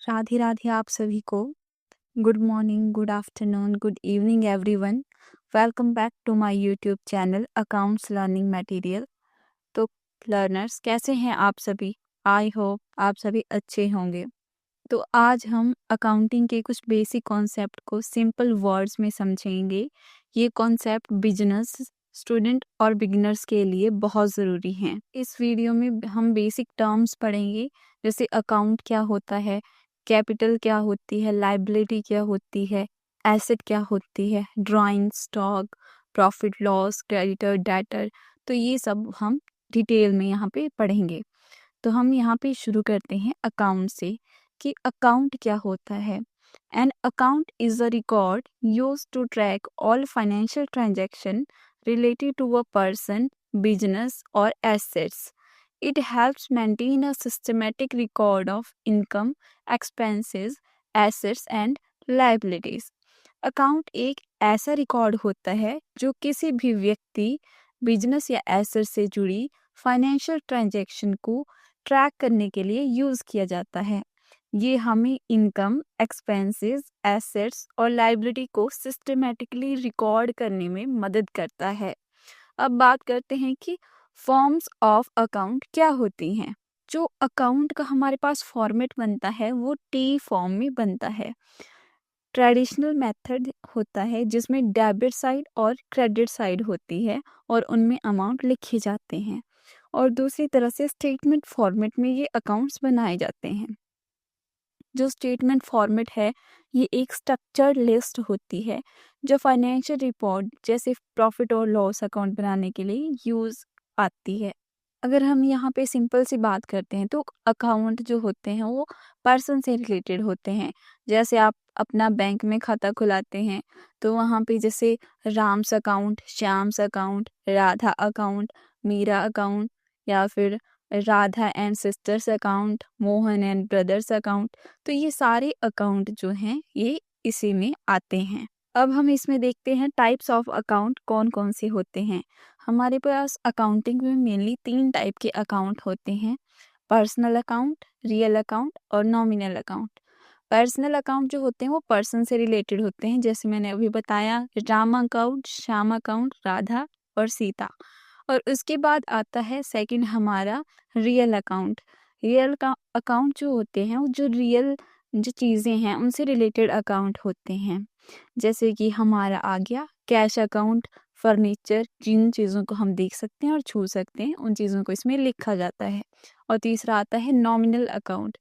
राधे राधे आप सभी को। Good morning, good afternoon, good evening everyone. Welcome back to my YouTube channel accounts learning material. तो learners कैसे हैं आप सभी? आई होप आप सभी अच्छे होंगे। तो आज हम अकाउंटिंग के कुछ बेसिक कॉन्सेप्ट को सिंपल वर्ड्स में समझेंगे। ये कॉन्सेप्ट बिजनेस स्टूडेंट और बिगिनर्स के लिए बहुत ज़रूरी हैं। इस वीडियो में हम बेसिक टर्म्स पढ़ेंगे, जैसे अकाउंट क्या होता है, कैपिटल क्या होती है, लाइबिलिटी क्या होती है, एसेट क्या होती है, drawing, stock, profit loss, creditor, debtor. तो ये सब हम डिटेल में यहाँ पे पढ़ेंगे। तो हम यहाँ पे शुरू करते हैं अकाउंट से कि अकाउंट क्या होता है। An account is a record used to track all financial transaction related to a person, business, or assets. It helps maintain a systematic record of income, expenses, assets, and liabilities. Account एक ऐसा record होता है जो किसी भी व्यक्ति, business या asset से जुड़ी फाइनेंशियल ट्रांजैक्शन को ट्रैक करने के लिए यूज़ किया जाता है। ये हमें इनकम, एक्सपेंसेस, एसेट्स और लाइबिलिटी को सिस्टमेटिकली रिकॉर्ड करने में मदद करता है। अब बात करते हैं कि फॉर्म्स ऑफ अकाउंट क्या होती हैं। जो अकाउंट का हमारे पास फॉर्मेट बनता है वो टी फॉर्म में बनता है। ट्रेडिशनल मेथड होता है जिसमें डेबिट साइड और क्रेडिट साइड होती है और उनमें अमाउंट लिखे जाते हैं, और दूसरी तरह से स्टेटमेंट फॉर्मेट में ये अकाउंट्स बनाए जाते हैं। जो स्टेटमेंट फॉर्मेट है ये एक स्ट्रक्चर्ड लिस्ट होती है जो फाइनेंशियल रिपोर्ट जैसे प्रॉफिट और लॉस अकाउंट बनाने के लिए यूज़ आती है। अगर हम यहाँ पे सिंपल सी बात करते हैं तो अकाउंट जो होते हैं वो पर्सन से रिलेटेड होते हैं। जैसे आप अपना बैंक में खाता खुलाते हैं तो वहाँ पे जैसे Ram's account, Shyam's account, Radha account, Meera account, या फिर Radha and sisters account, Mohan and brothers account. तो ये सारे अकाउंट जो हैं ये इसी में आते हैं। अब हम इसमें देखते हैं टाइप्स ऑफ अकाउंट कौन कौन से होते हैं। हमारे पास अकाउंटिंग में मेनली 3 टाइप के अकाउंट होते हैं: पर्सनल अकाउंट, रियल अकाउंट और नॉमिनल अकाउंट। पर्सनल अकाउंट जो होते हैं वो पर्सन से रिलेटेड होते हैं, जैसे मैंने अभी बताया, राम अकाउंट, श्याम अकाउंट, राधा और सीता। और उसके बाद आता है सेकंड हमारा रियल अकाउंट। रियल का अकाउंट जो होते हैं वो जो रियल जो चीज़ें हैं उनसे रिलेटेड अकाउंट होते हैं। जैसे कि हमारा आ गया कैश अकाउंट, फर्नीचर, जिन चीज़ों को हम देख सकते हैं और छू सकते हैं उन चीज़ों को इसमें लिखा जाता है। और तीसरा आता है नॉमिनल अकाउंट।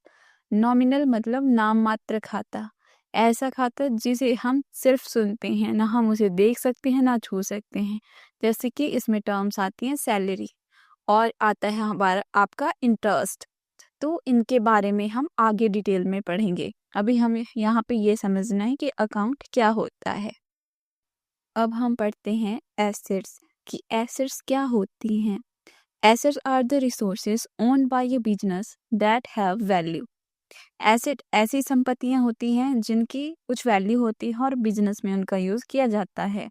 नॉमिनल मतलब नाम मात्र खाता, ऐसा खाता जिसे हम सिर्फ सुनते हैं, ना हम उसे देख सकते हैं ना छू सकते हैं। जैसे कि इसमें टर्म्स आती हैं सैलरी, और आता है हमारा आपका इंटरेस्ट। तो इनके बारे में हम आगे डिटेल में पढ़ेंगे। अभी हमें यहाँ पे ये समझना है कि अकाउंट क्या होता है। अब हम पढ़ते हैं एसेट्स कि एसेट्स क्या होती हैं। Assets are the resources owned by a business that have value. Asset ऐसी संपत्तियां होती हैं जिनकी कुछ वैल्यू होती है और बिजनेस में उनका यूज़ किया जाता है।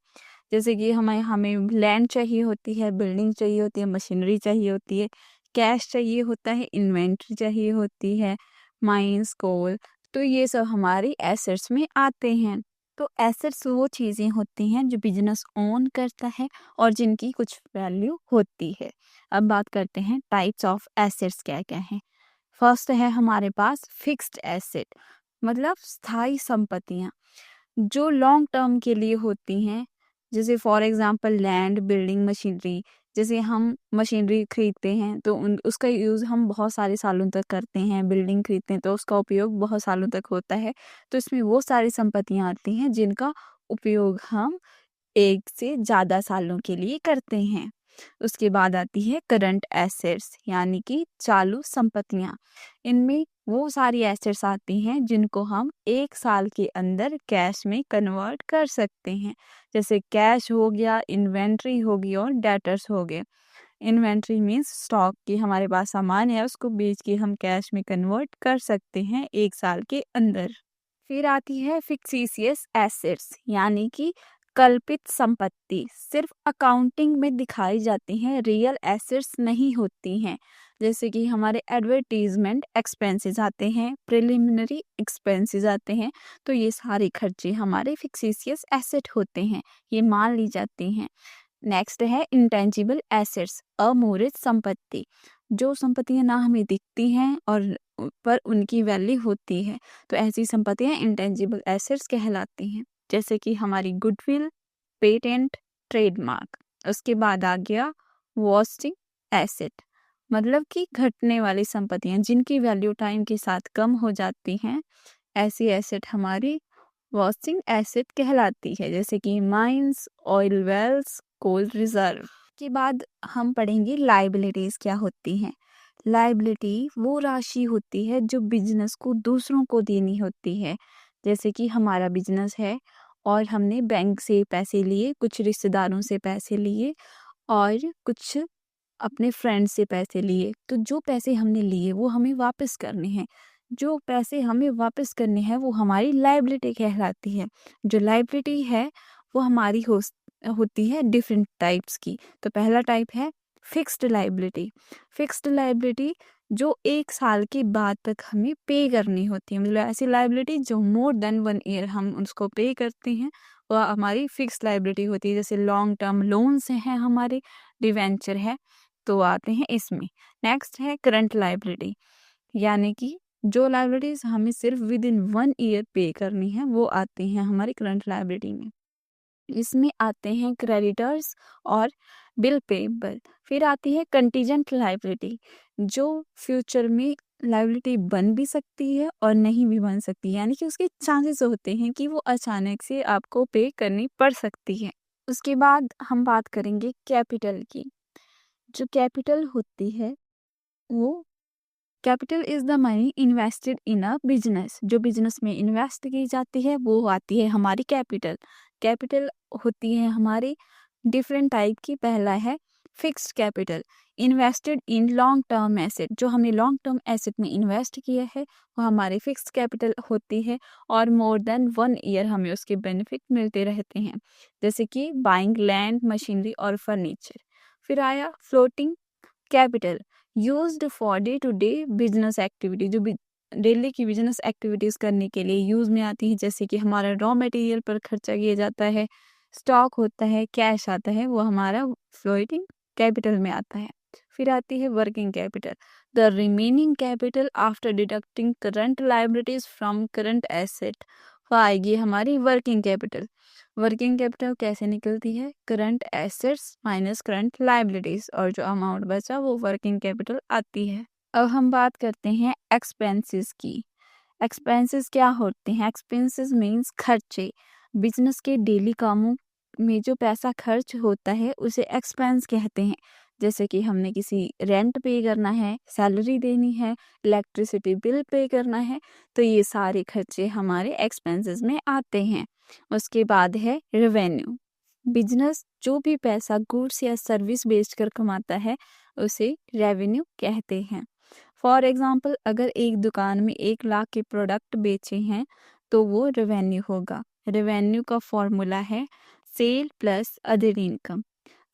जैसे कि हमें हमें लैंड चाहिए होती है, बिल्डिंग चाहिए होती है, मशीनरी चाहिए होती है, कैश चाहिए होता है, इन्वेंट्री चाहिए होती है, माइंस, कोल। तो ये सब हमारी एसेट्स में आते हैं। तो एसेट्स वो चीज़ें होती हैं जो बिजनेस ओन करता है और जिनकी कुछ वैल्यू होती है। अब बात करते हैं टाइप्स ऑफ एसेट्स क्या क्या हैं। फर्स्ट है हमारे पास फिक्स्ड एसेट, मतलब स्थायी संपत्तियां जो लॉन्ग टर्म के लिए होती हैं। जैसे for example land, building, machinery. जैसे हम मशीनरी खरीदते हैं तो उसका यूज़ हम बहुत सारे सालों तक करते हैं, बिल्डिंग खरीदते हैं तो उसका उपयोग बहुत सालों तक होता है। तो इसमें वो सारी संपत्तियां आती हैं जिनका उपयोग हम 1 से ज़्यादा सालों के लिए करते हैं। उसके बाद आती है करंट एसेट्स, यानी कि चालू संपत्तियां। इनमें वो सारी एसेट्स आती हैं जिनको हम 1 साल के अंदर कैश में कन्वर्ट कर सकते हैं। जैसे कैश हो गया, इन्वेंट्री होगी और डेटर्स हो गए। इन्वेंट्री मीन्स स्टॉक की हमारे पास सामान है उसको बेच के हम कैश में कन्वर्ट कर सकते हैं 1 साल के अंदर। फिर आती है फिक्सिशियस एसेट्स, यानी कि कल्पित संपत्ति, सिर्फ अकाउंटिंग में दिखाई जाती हैं, रियल एसेट्स नहीं होती हैं। जैसे कि हमारे एडवर्टीजमेंट एक्सपेंसेस आते हैं, प्रिलिमिनरी एक्सपेंसेस आते हैं। तो ये सारे खर्चे हमारे फिक्सिशियस एसेट होते हैं, ये मान ली जाती हैं। नेक्स्ट है इंटेंजिबल एसेट्स, अमूर्त संपत्ति, जो संपत्तियां ना हमें दिखती हैं और पर उनकी वैल्यू होती है, तो ऐसी संपत्तियां इंटेंजिबल एसेट्स कहलाती हैं। जैसे कि हमारी गुडविल, पेटेंट, ट्रेडमार्क। उसके बाद आ गया वॉस्टिंग एसेट, मतलब कि घटने वाली संपत्तियां जिनकी वैल्यू टाइम के साथ कम हो जाती हैं, ऐसी एसेट हमारी वॉस्टिंग एसेट कहलाती है। जैसे कि mines, oil wells, coal reserve. के बाद हम पढ़ेंगे लाइबिलिटीज क्या होती हैं। लाइबिलिटी वो राशि होती है जो बिजनेस को दूसरों को देनी होती है। जैसे कि हमारा बिजनेस है और हमने बैंक से पैसे लिए, कुछ रिश्तेदारों से पैसे लिए और कुछ अपने फ्रेंड से पैसे लिए, तो जो पैसे हमने लिए वो हमें वापस करने हैं। जो पैसे हमें वापस करने हैं वो हमारी लायबिलिटी कहलाती है। जो लायबिलिटी है वो हमारी होती है डिफरेंट टाइप्स की। तो पहला टाइप है फिक्स्ड लायबिलिटी। फिक्स्ड लायबिलिटी जो 1 साल के बाद तक हमें पे करनी होती है, मतलब ऐसी लायबिलिटी जो मोर देन 1 ईयर हम उसको पे करते हैं, वह हमारी फिक्स्ड लायबिलिटी होती है। जैसे लॉन्ग टर्म लोन्स हैं हमारे, डिवेंचर है, तो आते हैं इसमें। नेक्स्ट है करंट लायबिलिटी, यानी कि जो लायबिलिटीज हमें सिर्फ विद इन 1 ईयर पे करनी है वो आती हैं हमारी करंट लायबिलिटी में। इसमें आते हैं क्रेडिटर्स और बिल पेबल। फिर आती है कंटीजेंट लायबिलिटी, जो फ्यूचर में लायबिलिटी बन भी सकती है और नहीं भी बन सकती, यानी कि उसके चांसेस होते हैं कि वो अचानक से आपको पे करनी पड़ सकती है। उसके बाद हम बात करेंगे कैपिटल की। जो कैपिटल होती है वो capital is the money invested in a business, जो बिजनेस में इन्वेस्ट की जाती है वो आती है हमारी कैपिटल। कैपिटल होती है हमारी डिफरेंट टाइप की। पहला है fixed capital, invested in long term asset, जो हमने लॉन्ग टर्म एसेट में इन्वेस्ट किया है वो हमारी फिक्स्ड कैपिटल होती है और मोर देन 1 ईयर हमें उसके बेनिफिट मिलते रहते हैं, जैसे कि बाइंग लैंड, मशीनरी और फर्नीचर। फिर आया floating capital, used for day to day business activity, जो डेली की बिजनेस एक्टिविटीज करने के लिए यूज में आती है। जैसे कि हमारा रॉ मटेरियल पर खर्चा किया जाता है, स्टॉक होता है, कैश आता है, वो हमारा फ्लोटिंग कैपिटल में आता है। फिर आती है working capital, the remaining capital after deducting current liabilities from current asset. वो आएगी हमारी वर्किंग कैपिटल। वर्किंग कैपिटल कैसे निकलती है? Current assets minus current liabilities, और जो अमाउंट बचा वो वर्किंग कैपिटल आती है। अब हम बात करते हैं एक्सपेंसेस की। एक्सपेंसेस क्या होते हैं? एक्सपेंसेस मीन्स खर्चे। बिजनेस के डेली कामों में जो पैसा खर्च होता है उसे एक्सपेंस कहते हैं। जैसे कि हमने किसी रेंट पे करना है, सैलरी देनी है, इलेक्ट्रिसिटी बिल पे करना है, तो ये सारे खर्चे हमारे एक्सपेंसेस में आते हैं। उसके बाद है रेवेन्यू। बिजनेस जो भी पैसा गुड्स या सर्विस बेचकर कमाता है उसे रेवेन्यू कहते हैं। फॉर एग्जाम्पल, अगर एक दुकान में 1 लाख के प्रोडक्ट बेचे हैं तो वो रेवेन्यू होगा। रेवेन्यू का फॉर्मूला है सेल प्लस अदर इनकम।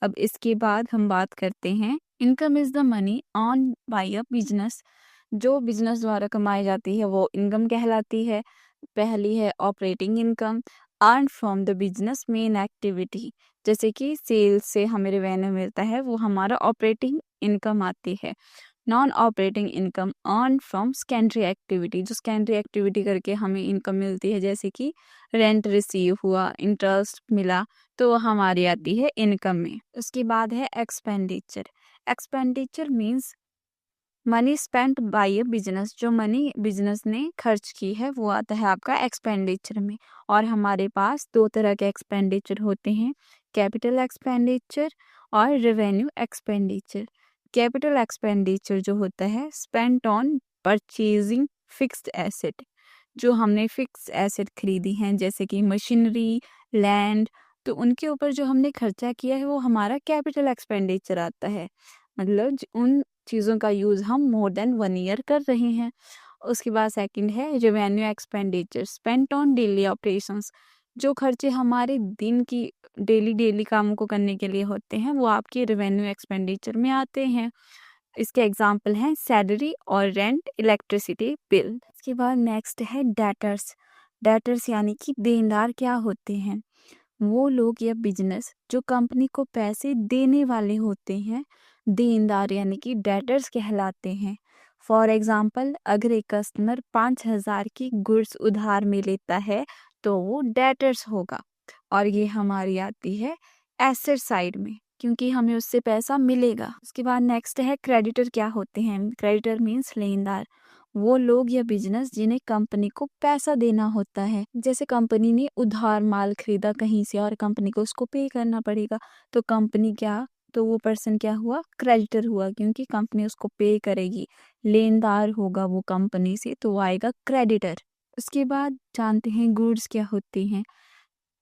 अब इसके बाद हम बात करते हैं income is the money earn by a business. जो बिजनेस द्वारा कमाई जाती है वो इनकम कहलाती है। पहली है operating income, earn from the business main activity. जैसे कि सेल्स से हमें रेवेन्यू मिलता है, वो हमारा ऑपरेटिंग इनकम आती है। Non operating income earn from secondary activity, जो सेकेंडरी एक्टिविटी करके हमें इनकम मिलती है, जैसे कि रेंट रिसीव हुआ, इंटरेस्ट मिला, तो वो हमारी आती है इनकम में। उसके बाद है expenditure. Expenditure means money spent by a business, जो मनी बिजनेस ने खर्च की है वो आता है आपका एक्सपेंडिचर में। और हमारे पास 2 तरह के एक्सपेंडिचर होते हैं, कैपिटल एक्सपेंडिचर और रेवेन्यू एक्सपेंडिचर। कैपिटल एक्सपेंडिचर जो होता है spent on purchasing fixed asset, जो हमने फिक्स एसेट खरीदी हैं जैसे कि मशीनरी, लैंड, तो उनके ऊपर जो हमने खर्चा किया है वो हमारा कैपिटल एक्सपेंडिचर आता है। मतलब उन चीज़ों का यूज़ हम मोर देन 1 ईयर कर रहे हैं। उसके बाद सेकंड है revenue expenditure spent on daily operations, जो खर्चे हमारे दिन की डेली कामों को करने के लिए होते हैं वो आपके रेवेन्यू एक्सपेंडिचर में आते हैं। इसके एग्जाम्पल हैं सैलरी और रेंट, इलेक्ट्रिसिटी बिल। इसके बाद नेक्स्ट है डेटर्स। डेटर्स यानी कि देनदार क्या होते हैं? वो लोग या बिजनेस जो कंपनी को पैसे देने वाले होते हैं, देनदार यानी कि डेटर्स कहलाते हैं। फॉर एग्जाम्पल, अगर एक कस्टमर 5,000 की गुड्स उधार में लेता है तो वो डेटर्स होगा, और ये हमारी आती है एसेट साइड में, क्योंकि हमें उससे पैसा मिलेगा। उसके बाद नेक्स्ट है क्रेडिटर क्या होते हैं? क्रेडिटर मीन्स लेनदार, वो लोग या बिजनेस जिन्हें कंपनी को पैसा देना होता है। जैसे कंपनी ने उधार माल खरीदा कहीं से और कंपनी को उसको पे करना पड़ेगा, तो कंपनी क्या, तो वो पर्सन क्या हुआ? क्रेडिटर हुआ, क्योंकि कंपनी उसको पे करेगी। लेनदार होगा वो कंपनी से, तो वो आएगा क्रेडिटर। उसके बाद जानते हैं गुड्स क्या होती हैं।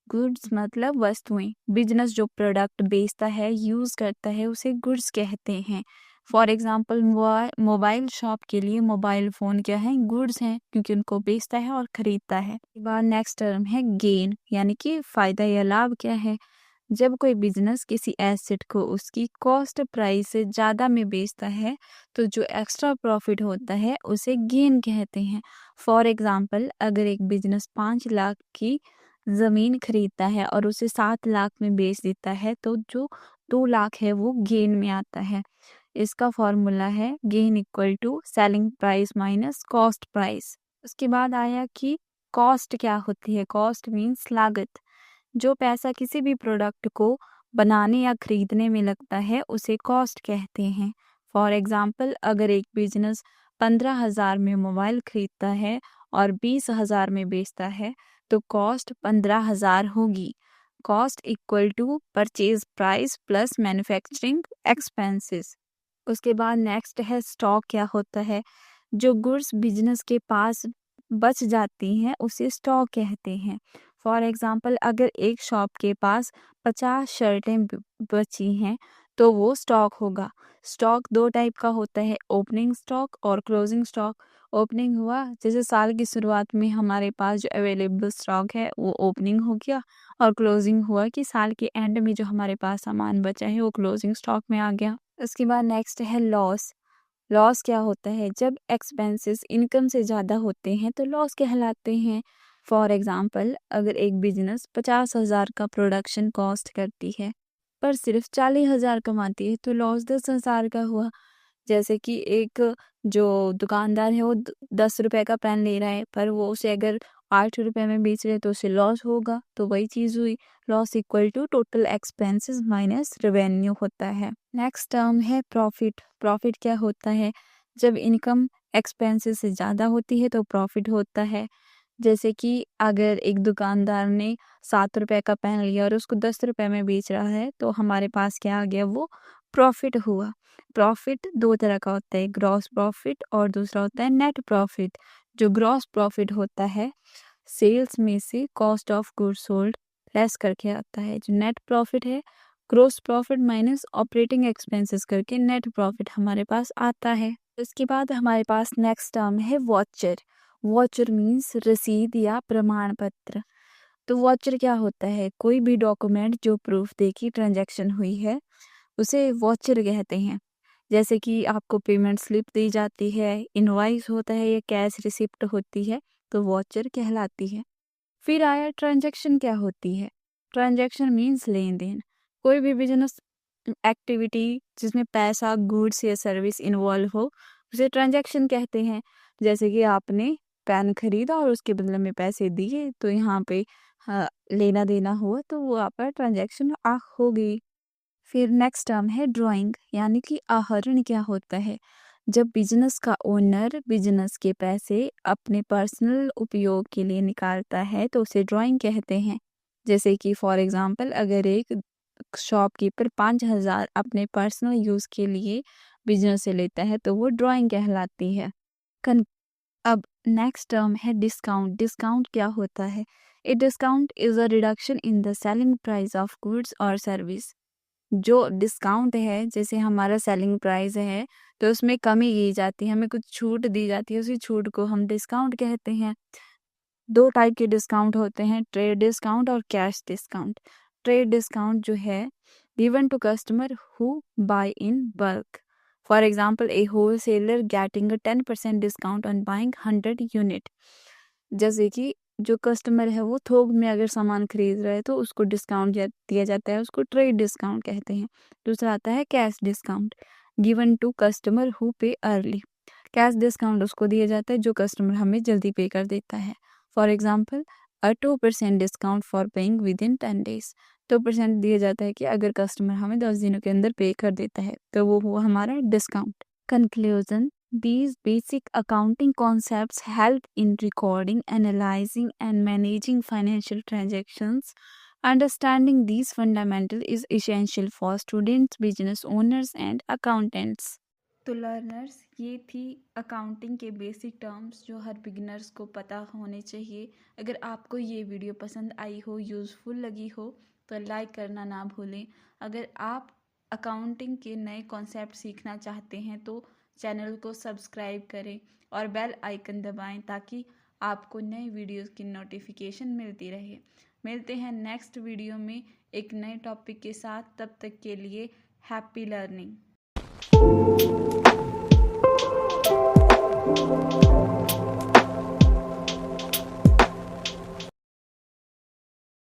गुड्स मतलब वस्तुएं। बिजनेस जो प्रोडक्ट बेचता है, यूज करता है, उसे गुड्स कहते हैं। फॉर एग्जाम्पल, मोबाइल शॉप के लिए मोबाइल फोन क्या है? गुड्स हैं, क्योंकि उनको बेचता है और खरीदता है। इसके बाद नेक्स्ट टर्म है गेन, यानी कि फायदा या लाभ क्या है? जब कोई बिजनेस किसी एसेट को उसकी कॉस्ट प्राइस से ज़्यादा में बेचता है, तो जो एक्स्ट्रा प्रॉफिट होता है उसे गेन कहते हैं। फॉर एग्जाम्पल, अगर एक बिजनेस 5 लाख की ज़मीन खरीदता है और उसे 7 लाख में बेच देता है, तो जो 2 लाख है वो गेन में आता है। इसका फॉर्मूला है gain equal to selling price minus cost price. उसके बाद आया कि कॉस्ट क्या होती है? कॉस्ट मीन्स लागत। जो पैसा किसी भी प्रोडक्ट को बनाने या खरीदने में लगता है उसे कॉस्ट कहते हैं। फॉर एग्जाम्पल, अगर एक बिजनेस 15,000 में मोबाइल खरीदता है और 20,000 में बेचता है, तो कॉस्ट 15,000 होगी। Cost equal to purchase price plus manufacturing expenses. उसके बाद नेक्स्ट है स्टॉक क्या होता है? जो गुड्स बिजनेस के पास बच जाती हैं उसे स्टॉक कहते हैं। फॉर एग्जाम्पल, अगर एक शॉप के पास 50 शर्टें बची हैं तो वो स्टॉक होगा। स्टॉक 2 टाइप का होता है, ओपनिंग स्टॉक और क्लोजिंग स्टॉक। ओपनिंग हुआ जैसे साल की शुरुआत में हमारे पास जो अवेलेबल स्टॉक है वो ओपनिंग हो गया, और क्लोजिंग हुआ कि साल के एंड में जो हमारे पास सामान बचा है वो क्लोजिंग स्टॉक में आ गया। उसके बाद नेक्स्ट है लॉस। लॉस क्या होता है? जब एक्सपेंसेस इनकम से ज़्यादा होते हैं तो लॉस कहलाते हैं। फॉर एग्जाम्पल, अगर एक बिजनेस 50,000 का प्रोडक्शन कॉस्ट करती है पर सिर्फ 40,000 कमाती है, तो लॉस 10,000 का हुआ। जैसे कि एक जो दुकानदार है वो 10 रुपए का पेन ले रहा है, पर वो उसे अगर 8 रुपए में बेच रहे तो उसे लॉस होगा। तो वही चीज़ हुई, loss equal to total expenses minus revenue होता है। नेक्स्ट टर्म है प्रॉफिट। प्रॉफिट क्या होता है? जब इनकम एक्सपेंसेस से ज़्यादा होती है तो प्रॉफिट होता है। जैसे कि अगर एक दुकानदार ने 7 रुपए का पेन लिया और उसको 10 रुपए में बेच रहा है, तो हमारे पास क्या आ गया? वो प्रॉफिट हुआ। प्रॉफिट 2 तरह का होता है, ग्रॉस प्रॉफिट और दूसरा होता है नेट प्रॉफिट। जो ग्रॉस प्रॉफिट होता है, सेल्स में से cost of goods sold less करके आता है। जो नेट प्रॉफिट है, gross profit minus operating expenses करके नेट प्रॉफिट हमारे पास आता है। उसके बाद हमारे पास नेक्स्ट टर्म है वॉचर। वॉचर मीन्स रसीद या प्रमाण पत्र। तो वॉचर क्या होता है? कोई भी डॉक्यूमेंट जो प्रूफ दे कि ट्रांजैक्शन हुई है उसे वॉचर कहते हैं। जैसे कि आपको पेमेंट स्लिप दी जाती है, इनवॉइस होता है या कैश रिसिप्ट होती है, तो वॉचर कहलाती है। फिर आया ट्रांजैक्शन क्या होती है? ट्रांजैक्शन मीन्स लेन देन। कोई भी बिजनेस एक्टिविटी जिसमें पैसा, गुड्स या सर्विस इन्वॉल्व हो उसे ट्रांजैक्शन कहते हैं। जैसे कि आपने पेन खरीदा और उसके बदले में पैसे दिए, तो यहाँ पे लेना देना हुआ, तो वो आपका ट्रांजैक्शन हो गई। फिर नेक्स्ट टर्म है ड्राइंग, यानी कि आहरण क्या होता है? जब बिजनेस का ओनर बिजनेस के पैसे अपने पर्सनल उपयोग के लिए निकालता है तो उसे ड्राइंग कहते हैं। जैसे कि फॉर एग्जांपल, अगर एक शॉपकीपर 5,000 अपने पर्सनल यूज़ के लिए बिजनेस से लेता है तो वो ड्राइंग कहलाती है। अब नेक्स्ट टर्म है डिस्काउंट। डिस्काउंट क्या होता है? A discount is a reduction in the selling price of goods और सर्विस। जो डिस्काउंट है, जैसे हमारा सेलिंग प्राइस है तो उसमें कमी की जाती है, हमें कुछ छूट दी जाती है, उसी छूट को हम डिस्काउंट कहते हैं। 2 टाइप के डिस्काउंट होते हैं, ट्रेड डिस्काउंट और कैश डिस्काउंट। ट्रेड डिस्काउंट जो है given to customer who buy in bulk. For example, a wholesaler getting a 10% discount on buying 100 unit. जैसे कि जो कस्टमर है वो थोक में अगर सामान खरीद रहा है तो उसको डिस्काउंट दिया जाता है, उसको ट्रेड डिस्काउंट कहते हैं। दूसरा आता है cash discount, given to customer who pay early. Cash discount उसको दिया जाता है जो कस्टमर हमें जल्दी पे कर देता है। For example, a 2% discount for paying with in 10 days। 2% दिया जाता है कि अगर कस्टमर हमें 10 दिनों के अंदर पे कर देता है तो वो हुआ हमारा discount. Conclusion: These basic accounting concepts help in recording, analyzing, and managing financial transactions. Understanding these fundamentals is essential for students, business owners, and accountants. तो लर्नर्स, ये थी अकाउंटिंग के बेसिक टर्म्स जो हर बिगिनर्स को पता होने चाहिए। अगर आपको ये वीडियो पसंद आई हो, यूज़फुल लगी हो, तो लाइक करना ना भूलें। अगर आप अकाउंटिंग के नए कॉन्सेप्ट सीखना चाहते हैं तो चैनल को सब्सक्राइब करें और बेल आइकन दबाएं ताकि आपको नए वीडियोस की नोटिफिकेशन मिलती रहे। मिलते हैं नेक्स्ट वीडियो में एक नए टॉपिक के साथ। तब तक के लिए हैप्पी लर्निंग।